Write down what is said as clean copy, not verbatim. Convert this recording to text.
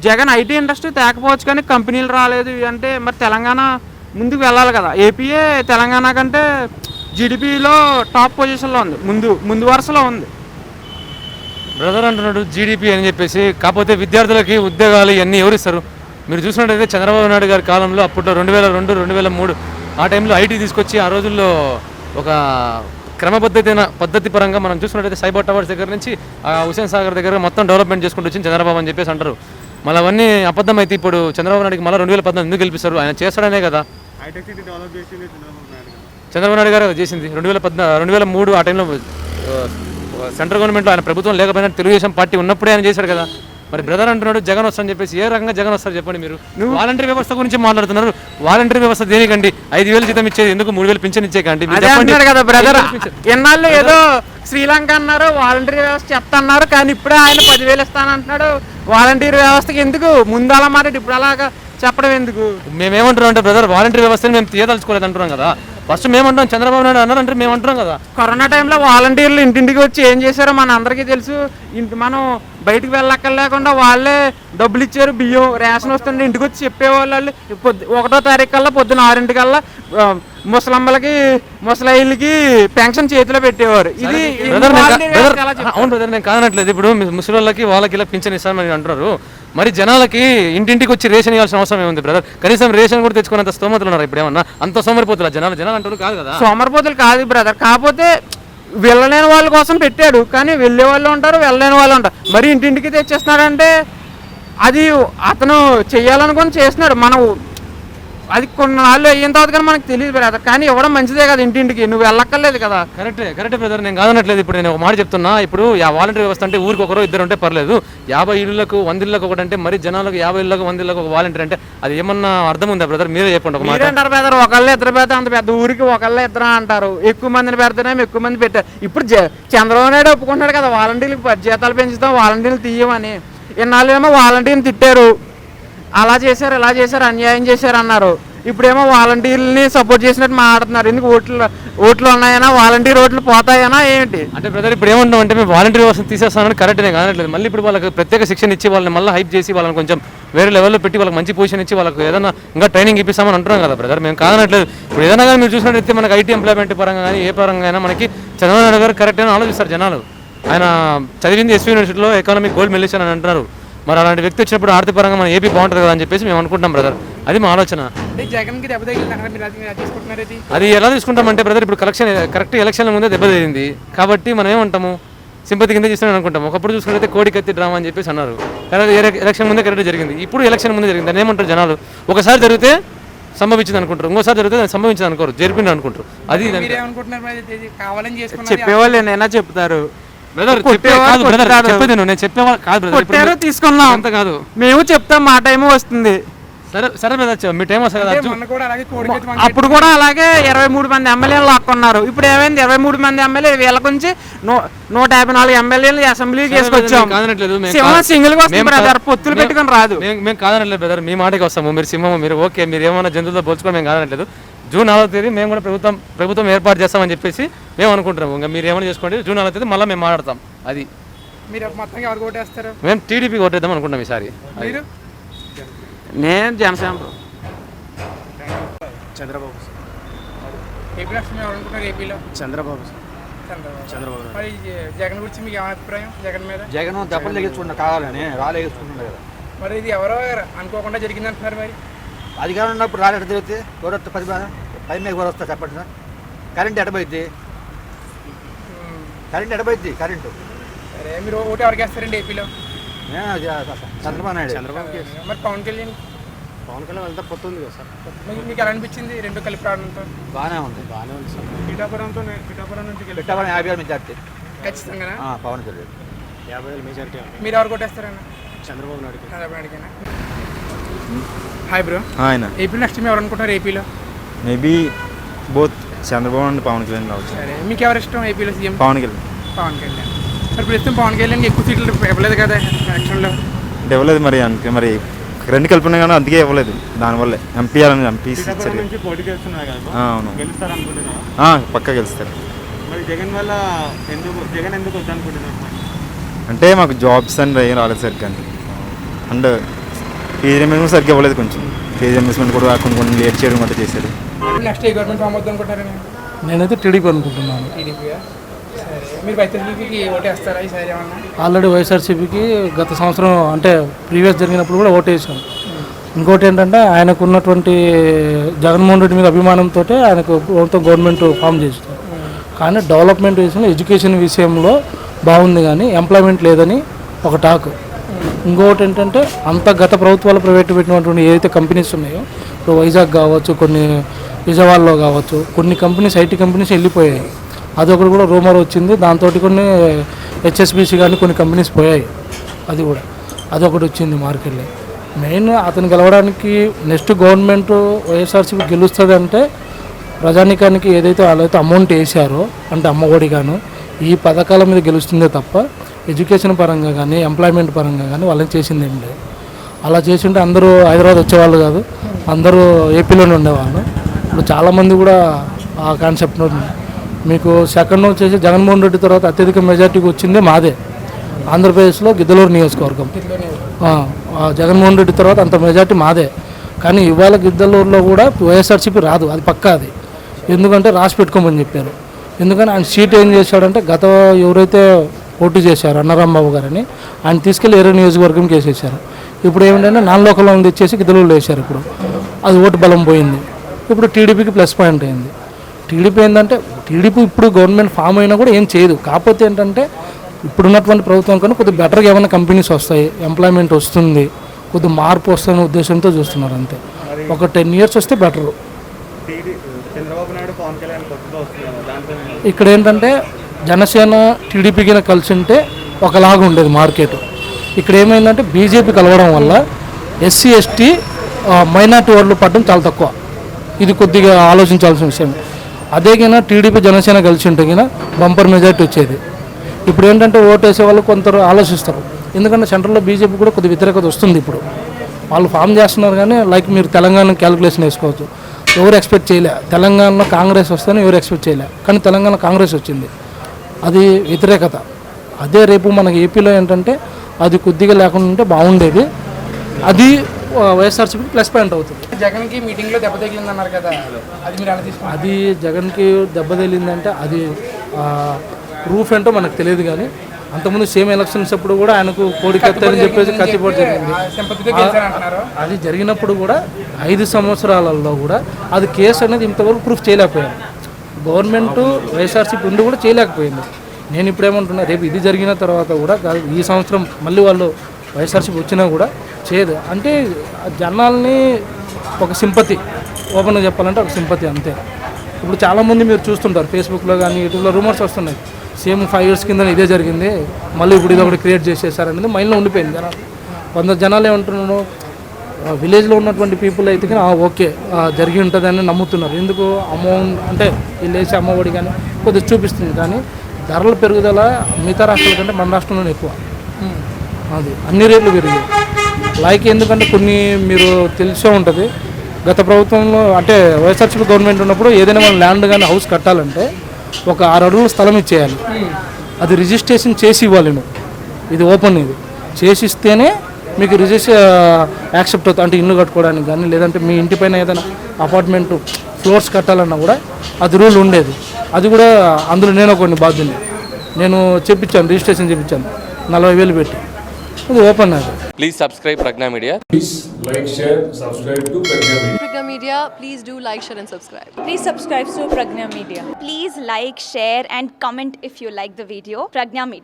Jagan IT industry తేకపోవచ్చు కానీ కంపెనీలు రాలేదు అంటే మరి తెలంగాణ ముందుకు వెళ్ళాలి కదా. ఏపీఏ తెలంగాణ కంటే జీడిపిలో టాప్ పొజిషన్లో ఉంది, ముందు వరుసలో ఉంది. బ్రదర్ అంటున్నాడు జీడిపి అని చెప్పేసి. కాకపోతే విద్యార్థులకి ఉద్యోగాలు ఇవన్నీ ఎవరు ఇస్తారు? మీరు చూసినట్టయితే చంద్రబాబు నాయుడు గారి కాలంలో అప్పట్లో 2002, 2003 ఆ టైంలో ఐటీ తీసుకొచ్చి ఆ రోజుల్లో ఒక పద్ధతి పరంగా మనం చూసుకున్నట్టయితే సైబర్ టవర్స్ దగ్గర నుంచి హుసేన్ సాగర్ దగ్గర మొత్తం డెవలప్మెంట్ చేసుకుంటూ వచ్చింది చంద్రబాబు అని చెప్పేసి అంటారు. మళ్ళీ అవన్నీ అబద్ధం అయితే ఇప్పుడు చంద్రబాబు నాయుడుకి మళ్ళీ 2014 ఎందుకు గెలిపిస్తారు? ఆయన చేస్తాడనే కదా. చంద్రబాబు నాయుడు గారు చేసింది 2003 ఆ టైంలో సెంట్రల్ గవర్నమెంట్లో ఆయన ప్రభుత్వం లేకపోయినా తెలుగుదేశం పార్టీ ఉన్నప్పుడే ఆయన చేశాడు కదా. మరి బ్రదర్ అంటున్నాడు జగన్ వస్తారని చెప్పేసి. ఏ రకంగా జగన్ వస్తారు చెప్పండి? మీరు వాలంటరీ వ్యవస్థ గురించి మాట్లాడుతున్నారు. వాలంటరీ వ్యవస్థ దేనికండి? 5,000 జీతం ఇచ్చేది ఎందుకు? 3,000 పింఛన్ ఇచ్చేకండి కదా బ్రదర్. ఎన్నాళ్ళు ఏదో శ్రీలంక అన్నారు వాలంటరీ వ్యవస్థ చెప్తున్నారు, కానీ ఇప్పుడే ఆయన 10,000 ఇస్తానంటున్నాడు. వాలంటీర్ వ్యవస్థకి ఎందుకు ముందు అలా మాట ఇప్పుడు అలాగా చెప్పడం ఎందుకు? మేమేమంటున్నాం అంటే బ్రదర్ వాలంటరీ వ్యవస్థని మేము తీయదలుచుకోలేదు అంటున్నాం కదా. ఫస్ట్ మేమంటాం చంద్రబాబు నాయుడు అన్నారంటే మేము అంటున్నాం కదా. కరోనా టైంలో వాలంటీర్లు ఇంటింటికి వచ్చి ఏం చేశారో మన అందరికీ తెలుసు. మనం బయటకు వెళ్ళక్కర్లేకుండా వాళ్ళే డబ్బులు ఇచ్చారు. బియ్యం రేషన్ వస్తుంటే ఇంటికి వచ్చి చెప్పేవాళ్ళు. 1వ తారీఖు కల్లా పొద్దున 6 ముసలమ్మలకి ముసలైళ్ళకి పెన్షన్ చేతిలో పెట్టేవారు. ఇది అవును బ్రదర్, నేను కాదనట్లేదు. ఇప్పుడు ముసలి వాళ్ళకి ఇలా పింఛన్ ఇస్తామని అంటున్నారు. మరి జనాలకి ఇంటింటికి వచ్చి రేషన్ ఇవ్వాల్సిన అవసరం ఏముంది బ్రదర్? కనీసం రేషన్ కూడా తెచ్చుకున్నంత స్తోమతలు ఉన్నారు ఇప్పుడు ఏమన్నా? అంత సోమరిపోతులు జనాలు అంటారు కాదు కదా. సోమరిపోతులు కాదు బ్రదర్, కాకపోతే వెళ్ళలేని వాళ్ళ కోసం పెట్టాడు. కానీ వెళ్ళే వాళ్ళు ఉంటారు, వెళ్ళలేని వాళ్ళు ఉంటారు. మరి ఇంటింటికి తెచ్చేస్తున్నాడంటే అది అతను చెయ్యాలనుకొని చేస్తున్నాడు. మనం అది కొన్నాళ్ళు అయిన తర్వాత కానీ మనకు తెలియదు బ్రదర్. కానీ ఇవ్వడం మంచిదే కదా, ఇంటింటికి నువ్వు వెళ్ళక్కర్లేదు కదా. కరెక్టే బ్రదర్, నేను కాదనట్లేదు. ఇప్పుడు నేను ఒక మాట చెప్తున్నా. ఇప్పుడు వాలంటీర్ వ్యవస్థ అంటే ఊరికి ఒకరు ఇద్దరు ఉంటే పర్లేదు. 50 ఇళ్ళకు 100 ఇళ్ళకు ఒకటి అంటే మరి జనాలకు 50 ఇళ్ళకు 100 ఇళ్ళకు ఒక వాలంటీర్ అంటే అది ఏమన్నా అర్థం ఉందా బ్రదర్? మీరే చెప్పండి ఒక మాట. అంటారు బ్రదర్, ఒకళ్ళు ఇద్దరు పెడితే అంత పెద్ద ఊరికి ఒకళ్ళే ఇద్దరు అంటారు. ఎక్కువ మందిని పెడితేనేమో ఎక్కువ మంది పెట్టారు. ఇప్పుడు చంద్రబాబు నాయుడు ఒప్పుకుంటున్నాడు కదా వాలంటీర్లకు జీతాలు పెంచుతాం, వాలంటీర్లు తీయమని. ఇన్నాళ్ళు ఏమో వాలంటీర్ని తిట్టారు, అలా చేశారు ఇలా చేశారు అన్యాయం చేశారు అన్నారు. ఇప్పుడేమో వాలంటీర్ని సపోర్ట్ చేసినట్టు మాట్లాడుతున్నారు. ఎందుకు ఓట్లు ఉన్నాయనా, వాలంటీర్ ఓట్లు పోతాయనా ఏంటి అంటే బ్రదర్? ఇప్పుడు ఏమంటాం అంటే మేము వాలంటీర్ వ్యవస్థ తీసేస్తామని కరెక్ట్నే కానట్లేదు. మళ్ళీ ఇప్పుడు వాళ్ళకి ప్రత్యేక శిక్షణ ఇచ్చి వాళ్ళని మళ్ళీ హైప్ చేసి వాళ్ళని కొంచెం వేరే లెవెల్లో పెట్టి వాళ్ళకి మంచి పొజిషన్ ఇచ్చి వాళ్ళకి ఏదైనా ఇంకా ట్రైనింగ్ ఇప్పిస్తామని అంటున్నాం కదా బ్రదర్. మేము కాదనట్లేదు. ఇప్పుడు ఏదైనా కానీ మీరు చూసినట్టయితే మనకి ఐటీ ఎంప్లాయ్మెంట్ పరంగా కానీ ఏ పరంగా అయినా మనకి చంద్రబాబు నాయుడు గారు కరెక్ట్ అని ఆలోచిస్తారు జనాలు. ఆయన చదివింది ఎస్వీ యూనివర్సిటీలో ఎకానమిక్ గోల్డ్ మెడలిస్ట్ అని అంటున్నారు. మరి అలాంటి వ్యక్తి వచ్చినప్పుడు ఆర్థిక పరంగా మన ఏపీ బాగుంటుంది కదా అని చెప్పేసి మేము అనుకుంటాం బ్రదర్. అది మా ఆలోచన. అది ఎలా తీసుకుంటామంటే బ్రదర్, ఇప్పుడు కరెక్ట్ ఎలక్షన్ల ముందే దెబ్బతింది కాబట్టి మనం ఏమంటాము, సింపతి కింద చేస్తామని అనుకుంటాం. ఒకప్పుడు చూసుకుంటే కోడి కత్తి డ్రామా అని చెప్పేసి అన్నారు. కానీ ఎలక్షన్ ముందే కరెక్ట్ జరిగింది. ఇప్పుడు ఎలక్షన్ ముందే జరిగింది. దాన్ని ఏమంటారు జనాలు? ఒకసారి జరిగితే సంభవించింది అనుకుంటారు, ఇంకోసారి జరిగితే దాన్ని సంభవించింది అనుకోరు, జరిపింది అనుకుంటారు. అది చెప్పేవాళ్ళు ఏమైనా చెప్తారు బ్రదర్. చెప్పేది నేను చెప్పేవాళ్ళు కాదు బ్రదర్. తీసుకున్నాం అంత కాదు, మేము చెప్తాం మా టైం వస్తుంది. సరే బ్రదర్, మీ టైం వస్తుంది కదా. అప్పుడు కూడా అలాగే 23 మంది ఎమ్మెల్యేలు లాక్కున్నారు. ఇప్పుడు ఏమైంది? 23 మంది ఎమ్మెల్యేలు వీళ్ళ నుంచి 154 ఎమ్మెల్యేలు అసెంబ్లీకి తీసుకొచ్చాం. సింగిల్ పొత్తులు పెట్టుకుని రాదు. మేము కాదనట్లేదు బ్రదర్, మీ మాటకి వస్తాము. మీరు సింహము, మీరు ఓకే, మీరు ఏమైనా జంతువులతో పోల్చుకోవడం మేము కాదనట్లేదు. జూన్ 4వ తేదీ మేము కూడా ప్రభుత్వం ఏర్పాటు చేస్తామని చెప్పేసి మేము అనుకుంటున్నాము. ఇంకా మీరు ఏమైనా చేసుకోండి. జూన్ 4వ తేదీ మళ్ళీ మేము మాట్లాడతాం. అది మేము టీడీపీ ఓటేద్దాం అనుకుంటాం ఈసారి. నేను జనసేన. జగన్ దెబ్బలు తెగించుకుంటా కావాలని రాలేసుకుంటున్నారు కదా. మరి ఇది ఎవరో అనుకోకుండా జరిగింది అంటున్నారు. మరి అధికారం ఉన్నప్పుడు రాలేట తిరిగితే గౌరవ 10 మీద గౌరవ వస్తా చెప్పండి సార్. Current ఎడబోద్ది, current. సరే, మీరు ఓటు ఎవరికి వేస్తారండి ఏపీలో? చంద్రబాబు నాయుడు. మరి పవన్ కళ్యాణ్ వెళ్తే పొత్తుంది కదా సార్. మీకు ఎలా అనిపించింది రెండు కలిపి రావడంతో? బాగానే ఉంది సార్. పిఠాపురం నుంచి 50,000 మెజార్టీ ఖచ్చితంగా. పవన్ కళ్యాణ్ 50,000 మెజార్టీ. మీరు ఎవరు కొట్టేస్తారన్న? చంద్రబాబు నాయుడుకేనా? Hi bro. ఆయన ఏపీ నెక్స్ట్ టైం ఎవరు అనుకుంటారు ఏపీలో? Maybe both Chandrababu and Pawan Kalyan రావచ్చు. సరే, మీకు ఎవరు ఇష్టం ఏపీలో సీఎం? పవన్ కళ్యాణ్. మరి ప్రస్తుతం పవన్ కళ్యాణ్కి ఎక్కువ సీట్లు ఇవ్వలేదు కదా ఎలక్షన్లో? ఇవ్వలేదు మరి, అందుకే మరి రెండు కలిపి ఉన్నాయి కానీ అందుకే ఇవ్వలేదు. దానివల్లే ఎంపీ ఇచ్చారు. అవును, పక్కా గెలుస్తారు. అంటే మాకు జాబ్స్ అని ఏం రాలేదు సార్. కానీ అండ్ ఫీజు రింబర్స్మెంట్ సరిగ్గా ఇవ్వలేదు. కొంచెం ఫీజు రింబర్స్మెంట్ కూడా కొన్ని లేట్ చేయడం కూడా చేశారు. నెక్స్ట్ ఏ గవర్నమెంట్ ఫామ్ అవుతుంది అనుకుంటారని? నేనైతే టీడీపీ అనుకుంటున్నాను. టీడీపీగా? సరే, మీరు వైఎస్ఆర్సీపీకి ఓటేస్తారా ఈసారి ఏమన్నా? ఆల్రెడీ వైఎస్ఆర్సీపీకి గత సంవత్సరం అంటే ప్రీవియస్ జరిగినప్పుడు కూడా ఓటేసాను. ఇంకోటి ఏంటంటే ఆయనకు ఉన్నటువంటి జగన్మోహన్ రెడ్డి మీద అభిమానంతో ఆయనకు ప్రభుత్వం గవర్నమెంట్ ఫామ్ చేస్తారు. కానీ డెవలప్మెంట్ విషయంలో ఎడ్యుకేషన్ విషయంలో బాగుంది కానీ ఎంప్లాయ్మెంట్ లేదని ఒక టాక్. ఇంకొకటి ఏంటంటే అంత గత ప్రభుత్వాలు ప్రైవేట్ పెట్టినటువంటి ఏదైతే కంపెనీస్ ఉన్నాయో ఇప్పుడు వైజాగ్ కావచ్చు, కొన్ని విజయవాడలో కావచ్చు, కొన్ని కంపెనీస్ ఐటీ కంపెనీస్ వెళ్ళిపోయాయి. అదొకటి కూడా రూమర్ వచ్చింది. దాంతో కొన్ని హెచ్ఎస్బిసి కానీ కొన్ని కంపెనీస్ పోయాయి. అదొకటి వచ్చింది మార్కెట్లో. మెయిన్ అతను గెలవడానికి నెక్స్ట్ గవర్నమెంట్ వైఎస్ఆర్సీపీ గెలుస్తుంది అంటే ప్రజానికానికి ఏదైతే వాళ్ళైతే అమౌంట్ వేసారో అంటే అమ్మఒడి గాను ఈ పథకాల మీద గెలుస్తుందే తప్ప ఎడ్యుకేషన్ పరంగా కానీ ఎంప్లాయ్మెంట్ పరంగా కానీ వాళ్ళని చేసింది ఏం లేదు. అలా చేసింటే అందరూ హైదరాబాద్ వచ్చేవాళ్ళు కాదు, అందరూ ఏపీలోనే ఉండేవాళ్ళు. ఇప్పుడు చాలామంది కూడా ఆ కాన్సెప్ట్ మీకు సెకండ్ వచ్చేసి జగన్మోహన్ రెడ్డి తర్వాత అత్యధిక మెజార్టీకి వచ్చిందే మాదే ఆంధ్రప్రదేశ్లో గిద్దలూరు నియోజకవర్గం. జగన్మోహన్ రెడ్డి తర్వాత అంత మెజార్టీ మాదే. కానీ ఇవాళ గిద్దలూరులో కూడా వైఎస్ఆర్సీపీ రాదు, అది పక్కా. అది ఎందుకంటే రాసి పెట్టుకోమని చెప్పారు. ఎందుకని ఆయన సీట్ ఏం చేశాడంటే గత ఎవరైతే పోటీ చేశారు అన్నరాంబాబు గారని ఆయన తీసుకెళ్ళి వేరే నియోజకవర్గంకి వేసేసారు. ఇప్పుడు ఏమిటంటే నాన్ లోకల్ తెచ్చేసి గిద్దలూరులో వేశారు. ఇప్పుడు అది ఓటు బలం పోయింది. ఇప్పుడు టీడీపీకి ప్లస్ పాయింట్ అయింది. టీడీపీ ఏంటంటే టీడీపీ ఇప్పుడు గవర్నమెంట్ ఫామ్ అయినా కూడా ఏం చేయదు. కాకపోతే ఏంటంటే ఇప్పుడున్నటువంటి ప్రభుత్వం కన్నా కొద్దిగా బెటర్గా ఏమైనా కంపెనీస్ వస్తాయి, ఎంప్లాయ్మెంట్ వస్తుంది, కొద్దిగా మార్పు వస్తున్న ఉద్దేశంతో చూస్తున్నారు అంతే. ఒక 10 years వస్తే బెటరు. ఇక్కడ ఏంటంటే జనసేన టీడీపీకి కలిసి ఉంటే ఒకలాగా ఉండేది మార్కెట్. ఇక్కడ ఏమైందంటే బీజేపీ కలవడం వల్ల ఎస్సీ ఎస్టీ మైనార్టీ ఓట్లు పడడం చాలా తక్కువ. ఇది కొద్దిగా ఆలోచించాల్సిన విషయం. అదే కింద టీడీపీ జనసేన కలిసి ఉంటే కింద బంపర్ మెజార్టీ వచ్చేది. ఇప్పుడు ఏంటంటే ఓటు వేసే వాళ్ళు కొందరు ఆలోచిస్తారు. ఎందుకంటే సెంట్రల్లో బీజేపీ కూడా కొద్ది వ్యతిరేకత వస్తుంది. ఇప్పుడు వాళ్ళు ఫామ్ చేస్తున్నారు కానీ లైక్ మీరు తెలంగాణ క్యాలిక్యులేషన్ వేసుకోవచ్చు. ఎవరు ఎక్స్పెక్ట్ చేయలే తెలంగాణలో కాంగ్రెస్ వస్తేనే ఎవరు ఎక్స్పెక్ట్ చేయలే. కానీ తెలంగాణ కాంగ్రెస్ వచ్చింది, అది వ్యతిరేకత. అదే రేపు మనకి ఏపీలో ఏంటంటే అది కొద్దిగా లేకుండా ఉంటే బాగుండేది. అది వైఎస్ఆర్సీపీ ప్లస్ పాయింట్ అవుతుంది. జగన్కి మీటింగ్లో దెబ్బ తగిలింది అన్నారు కదా, అది మీరు ఎలా తీసుకున్నారు? అది జగన్కి దెబ్బ తగిలిందంటే అది ప్రూఫ్ ఏంటో మనకు తెలియదు. కానీ అంతకుముందు సేమ్ ఎలక్షన్స్ అప్పుడు కూడా ఆయనకు కోడికెత్తారని చెప్పేసి కత్తిపోటు జరిగింది. అది జరిగినప్పుడు కూడా 5 సంవత్సరాలలో కూడా అది కేసు అనేది ఇంతవరకు ప్రూఫ్ చేయలేకపోయారు. గవర్నమెంట్ వైఎస్ఆర్సీపీ ఉండి కూడా చేయలేకపోయింది. నేను ఇప్పుడు ఏమంటున్నా, రేపు ఇది జరిగిన తర్వాత కూడా ఈ సంవత్సరం మళ్ళీ వాళ్ళు వైఎస్ఆర్సీపీ వచ్చినా కూడా చేయదు. అంటే జనాల్ని ఒక సింపతి, ఓపెన్గా చెప్పాలంటే ఒక సింపతి అంతే. ఇప్పుడు చాలామంది మీరు చూస్తుంటారు ఫేస్బుక్లో కానీ యూట్యూబ్లో రూమర్స్ వస్తున్నాయి, సేమ్ 5 years కింద ఇదే జరిగింది, మళ్ళీ ఇప్పుడు ఇది ఒకటి క్రియేట్ చేసేసారనేది మైండ్లో ఉండిపోయింది జనాలు. కొందరు జనాలు ఏమంటున్నారు, విలేజ్లో ఉన్నటువంటి పీపుల్ అయితే కానీ ఓకే జరిగి ఉంటుందని నమ్ముతున్నారు. ఎందుకు అమౌంట్ అంటే వీళ్ళు వేసే అమ్మఒడి కానీ కొద్దిగా చూపిస్తుంది. కానీ ధరల పెరుగుదల మిగతా రాష్ట్రాల కంటే మన రాష్ట్రంలోనే ఎక్కువ. అది అన్ని రేట్లు పెరిగాయి. లైక్ ఎందుకంటే కొన్ని మీరు తెలిసే ఉంటుంది, గత ప్రభుత్వంలో అంటే వైఎస్ఆర్సీపీ గవర్నమెంట్ ఉన్నప్పుడు ఏదైనా మనం ల్యాండ్ కానీ హౌస్ కట్టాలంటే ఒక 6 అడుగుల స్థలం ఇచ్చేయాలి. అది రిజిస్ట్రేషన్ చేసి ఇవ్వాలి. నువ్వు ఇది ఓపెన్ ఇది చేసిస్తేనే మీకు యాక్సెప్ట్ అవుతుంది. అంటే ఇల్లు కట్టుకోవడానికి కానీ లేదంటే మీ ఇంటి పైన ఏదైనా అపార్ట్మెంట్ ఫ్లోర్స్ కట్టాలన్నా కూడా అది రూల్ ఉండేది. అది కూడా అందులో నేను కొన్ని బాధ్యుని నేను చెప్పించాను, రిజిస్ట్రేషన్ చేయించాను 40,000 పెట్టి. అది ఓపెన్ అది. Please subscribe Pragna Media. Please like, share, subscribe to Pragna Media. Pragna Media, please do like, share and subscribe. Please subscribe to Pragna Media. Please like, share and comment if you like the video. Pragna Media.